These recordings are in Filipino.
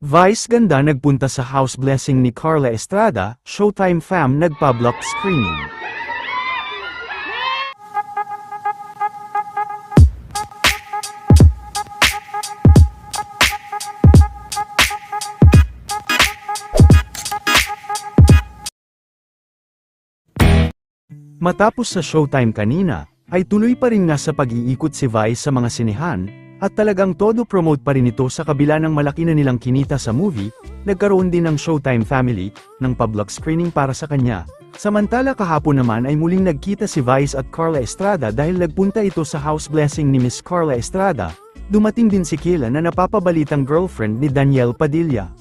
Vice ganda nagpunta sa house blessing ni Carla Estrada, Showtime fam nagpa-block screening. Matapos sa Showtime kanina, ay tuloy pa rin nga sa pag-iikot si Vice sa mga sinehan, at talagang todo promote pa rin ito sa kabila ng malaki na nilang kinita sa movie, nagkaroon din ng Showtime family, ng pa-block screening para sa kanya. Samantala kahapon naman ay muling nagkita si Vice at Carla Estrada dahil nagpunta ito sa house blessing ni Miss Carla Estrada, dumating din si Kayla na napapabalitang girlfriend ni Daniel Padilla.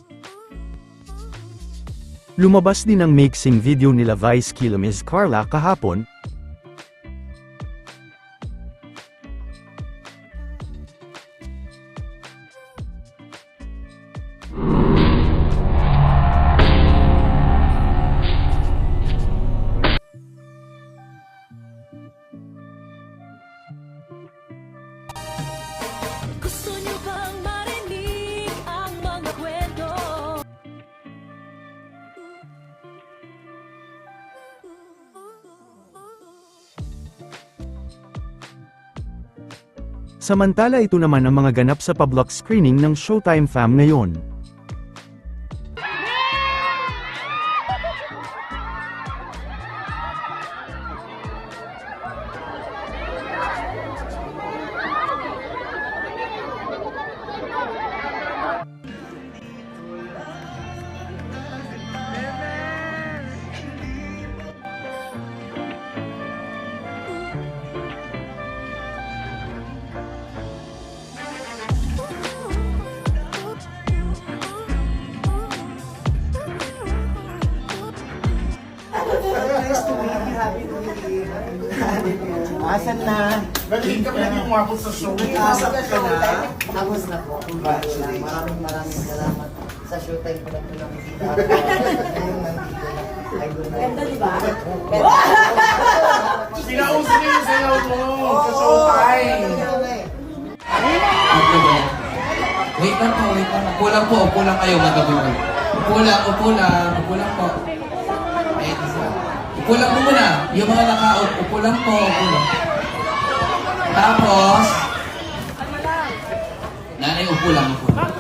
Lumabas din ang mixing video nila Vice kila Miss Carla kahapon. Gusto niyo bang marinig ang mga kwento? Samantala ito naman ang mga ganap sa pa-block screening ng Showtime fam ngayon. Nice to meet you. Happy to meet you. Asan na? Galing ka pala umabot sa show. Asap ka na? Tapos na po. Congratulations. Maraming salamat sa showtime ko na ito nakikita ako. Ngayon nandito na. Idol na. Ganda diba? Sinausin niyo yung sayaw mo sa showtime. Wait lang po, wait lang. Upo lang po, upo lang kayo, magabi mo. Upo lang po. Ayun, isa. Upo lang po muna. Yung mga naka-out, upo lang po, upo lang. Tapos, nanay, upo lang, upo lang.